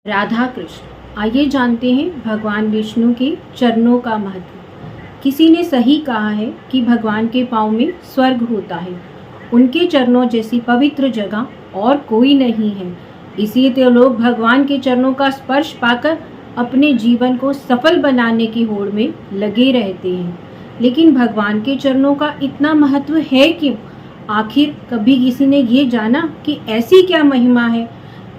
राधा कृष्ण। आइए जानते हैं भगवान विष्णु के चरणों का महत्व। किसी ने सही कहा है कि भगवान के पाँव में स्वर्ग होता है। उनके चरणों जैसी पवित्र जगह और कोई नहीं है। इसीलिए तो लोग भगवान के चरणों का स्पर्श पाकर अपने जीवन को सफल बनाने की होड़ में लगे रहते हैं। लेकिन भगवान के चरणों का इतना महत्व है क्यों? आखिर कभी किसी ने ये जाना कि ऐसी क्या महिमा है?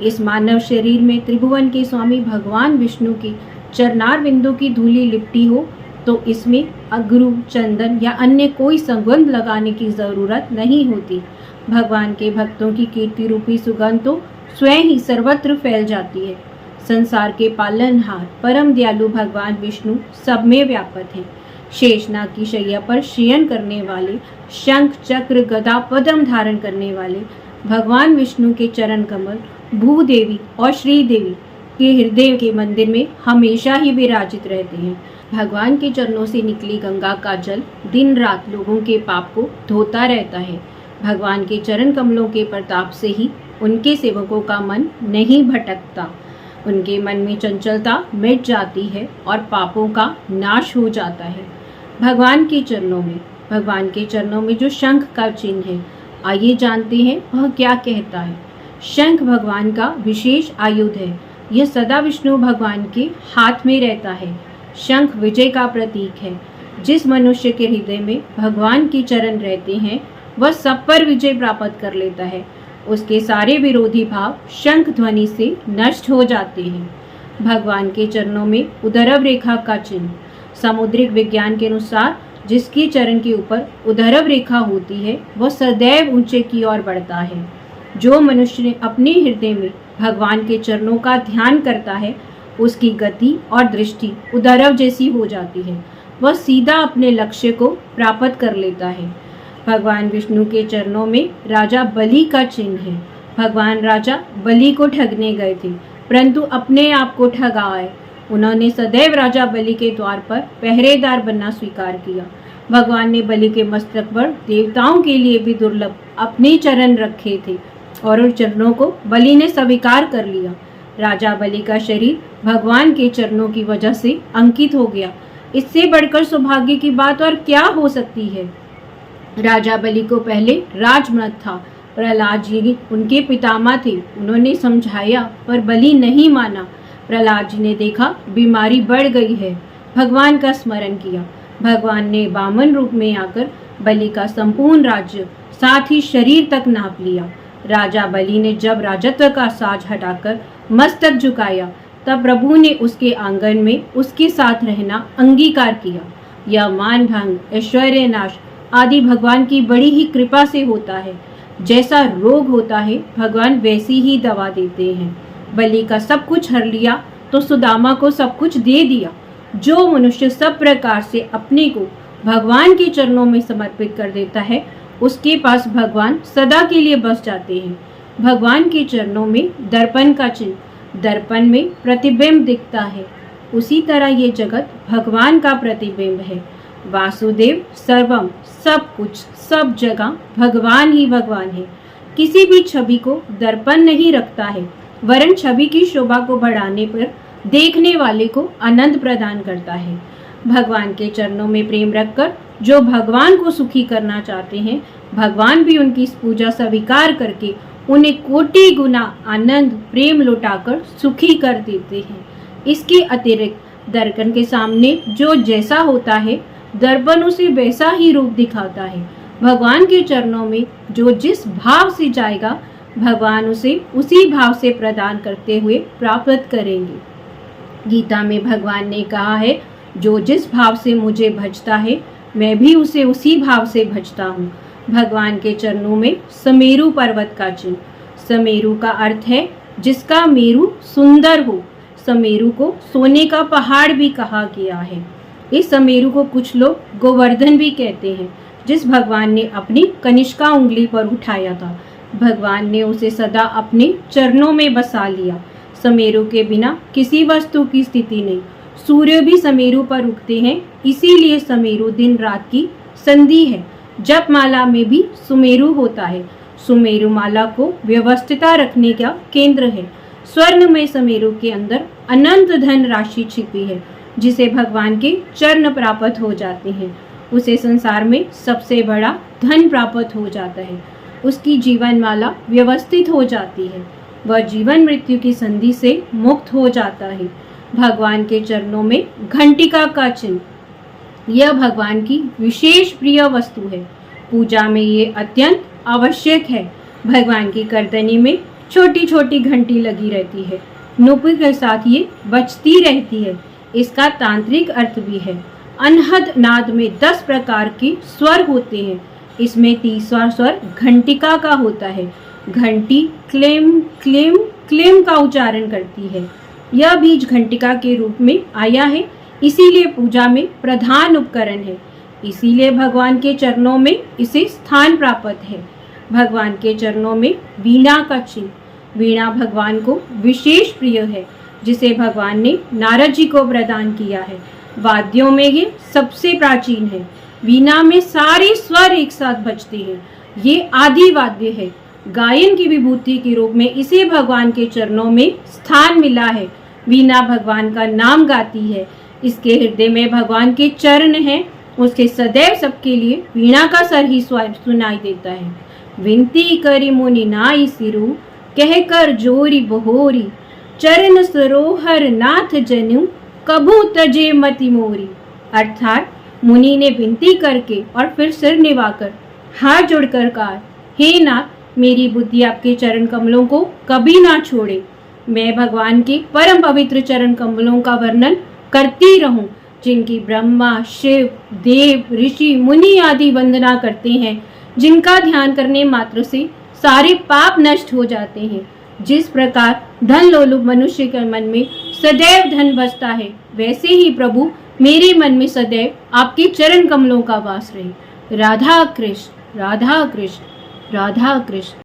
इस मानव शरीर में त्रिभुवन के स्वामी भगवान विष्णु की चरणार बिंदु की धूली लिपटी हो तो इसमें अगरू, चंदन या अन्य कोई सुगंध लगाने की जरूरत नहीं होती। भगवान के भक्तों की कीर्ति रूपी सुगंध तो स्वयं ही सर्वत्र फैल जाती है। संसार के पालनहार परम दयालु भगवान विष्णु सब में व्यापक हैं। शेषनाग की शैया पर शयन करने वाले, शंख चक्र गदा पद्म धारण करने वाले भगवान विष्णु के चरण कमल भूदेवी और श्रीदेवी के हृदय के मंदिर में हमेशा ही विराजित रहते हैं। भगवान के चरणों से निकली गंगा का जल दिन रात लोगों के पाप को धोता रहता है। भगवान के चरण कमलों के प्रताप से ही उनके सेवकों का मन नहीं भटकता। उनके मन में चंचलता मिट जाती है और पापों का नाश हो जाता है। भगवान के चरणों में जो शंख का चिन्ह है, आइए जानते हैं वह क्या कहता है। शंख भगवान का विशेष आयुध है। यह सदा विष्णु भगवान के हाथ में रहता है। शंख विजय का प्रतीक है। जिस मनुष्य के हृदय में भगवान के चरण रहते हैं वह सब पर विजय प्राप्त कर लेता है। उसके सारे विरोधी भाव शंख ध्वनि से नष्ट हो जाते हैं। भगवान के चरणों में उदरव रेखा का चिन्ह। सामुद्रिक विज्ञान के अनुसार जिसके चरण के ऊपर उदरव रेखा होती है वह सदैव ऊंचे की ओर बढ़ता है। जो मनुष्य अपने हृदय में भगवान के चरणों का ध्यान करता है उसकी गति और दृष्टि उदरव जैसी हो जाती है। वह सीधा अपने लक्ष्य को प्राप्त कर लेता है। भगवान विष्णु के चरणों में राजा बलि का चिन्ह है। भगवान राजा बलि को ठगने गए थे परंतु अपने आप को ठगाए। उन्होंने सदैव राजा बलि के द्वार पर पहरेदार बनना स्वीकार किया। भगवान ने बलि के मस्तक पर देवताओं के लिए भी दुर्लभ अपने चरण रखे थे और उन चरणों को बलि ने स्वीकार कर लिया। राजा बलि का शरीर भगवान के चरणों की वजह से अंकित हो गया। इससे बढ़कर सौभाग्य की बात और क्या हो सकती है। राजा बलि को पहले राजमत था। प्रहलाद जी उनके पितामह थे। उन्होंने समझाया पर बलि नहीं माना। प्रहलाद जी ने देखा बीमारी बढ़ गई है, भगवान का स्मरण किया। भगवान ने वामन रूप में आकर बलि का संपूर्ण राज्य साथ ही शरीर तक नाप लिया। राजा बलि ने जब राजत्व का साज हटाकर मस्तक झुकाया तब प्रभु ने उसके आंगन में उसके साथ रहना अंगीकार किया। यह मान भंग, ऐश्वर्य नाश आदि भगवान की बड़ी ही कृपा से होता है। जैसा रोग होता है भगवान वैसी ही दवा देते हैं। बलि का सब कुछ हर लिया तो सुदामा को सब कुछ दे दिया। जो मनुष्य सब प्रकार से अपने को भगवान के चरणों में समर्पित कर देता है उसके पास भगवान सदा के लिए बस जाते हैं। भगवान के चरणों में दर्पण का चिन्ह। दर्पण में प्रतिबिंब दिखता है। उसी तरह ये जगत भगवान का प्रतिबिंब है। वासुदेव सर्वम, सब कुछ सब जगह भगवान ही भगवान है। किसी भी छवि को दर्पण नहीं रखता है वरन छवि की शोभा को बढ़ाने पर देखने वाले को आनंद प्रदान करता है। भगवान के चरणों में प्रेम रखकर जो भगवान को सुखी करना चाहते हैं भगवान भी उनकी पूजा स्वीकार करके उन्हें कोटि गुना आनंद प्रेम लौटाकर सुखी कर देते हैं। इसके अतिरिक्त दर्पण के सामने जो जैसा होता है दर्पण उसे वैसा ही रूप दिखाता है। भगवान के चरणों में जो जिस भाव से जाएगा भगवान उसे उसी भाव से प्रदान करते हुए प्राप्त करेंगे। गीता में भगवान ने कहा है, जो जिस भाव से मुझे भजता है मैं भी उसे उसी भाव से भजता हूँ। भगवान के चरणों में समेरु पर्वत का चिन्ह। समेरु का अर्थ है जिसका मेरु सुंदर हो। समेरु को सोने का पहाड़ भी कहा गया है। इस समेरु को कुछ लोग गोवर्धन भी कहते हैं, जिस भगवान ने अपनी कनिष्का उंगली पर उठाया था। भगवान ने उसे सदा अपने चरणों में बसा लिया। समेरु के बिना किसी वस्तु की स्थिति नहीं। सूर्य भी समेरु पर उगते हैं, इसीलिए समेरु दिन रात की संधि है। जप माला में भी सुमेरु होता है। सुमेरु माला को व्यवस्थित रखने का केंद्र है। स्वर्णमय समेरू के अंदर अनंत धन राशि छिपी है, जिसे भगवान के चरण प्राप्त हो जाते हैं। उसे संसार में सबसे बड़ा धन प्राप्त हो जाता है। उसकी जीवन माला व्यवस्थित हो जाती है। वह जीवन मृत्यु की संधि से मुक्त हो जाता है। भगवान के चरणों में घंटिका का चिन्ह, यह भगवान की विशेष प्रिय वस्तु है। पूजा में ये अत्यंत आवश्यक है। भगवान की करदनी में छोटी छोटी घंटी लगी रहती है। नुपुर के साथ ये बजती रहती है। इसका तांत्रिक अर्थ भी है। अनहद नाद में 10 प्रकार के स्वर होते हैं। इसमें 30वां स्वर घंटिका का होता है। घंटी क्लेम क्लेम क्लेम का उच्चारण करती है। यह बीज घंटिका के रूप में आया है, इसीलिए पूजा में प्रधान उपकरण है। इसीलिए भगवान के चरणों में इसे स्थान प्राप्त है। भगवान के चरणों में वीणा का चिन्ह, वीणा भगवान को विशेष प्रिय है, जिसे भगवान ने नारद जी को प्रदान किया है। वाद्यों में ये सबसे प्राचीन है। वीणा में सारे स्वर एक साथ बजते हैं। ये आदि वाद्य है। गायन की विभूति के रूप में इसे भगवान के चरणों में स्थान मिला है। वीणा भगवान का नाम गाती है। इसके हृदय में भगवान के चरण हैं। उसके सदैव सबके लिए वीणा का स्वर ही सुनाई देता है। विनती करी मुनि नाई सिरु, कह कर जोरी बहोरी, चरण सरोहर नाथ जनु, कभू तजे मति मोरी। अर्थात मुनि ने विनती करके और फिर सिर निवाकर हाथ जोड़कर कहा, हे नाथ, मेरी बुद्धि आपके चरण कमलों को कभी ना छोड़े। मैं भगवान के परम पवित्र चरण कमलों का वर्णन करती रहूं, जिनकी ब्रह्मा, शिव, देव, ऋषि, मुनि आदि वंदना करते हैं, जिनका ध्यान करने मात्र से सारे पाप नष्ट हो जाते हैं। जिस प्रकार धन लोलुप मनुष्य के मन में सदैव धन बसता है, वैसे ही प्रभु मेरे मन में सदैव आपके चरण कमलों का वास रहे। राधा कृष्ण, राधा कृष्ण, राधा कृष्ण।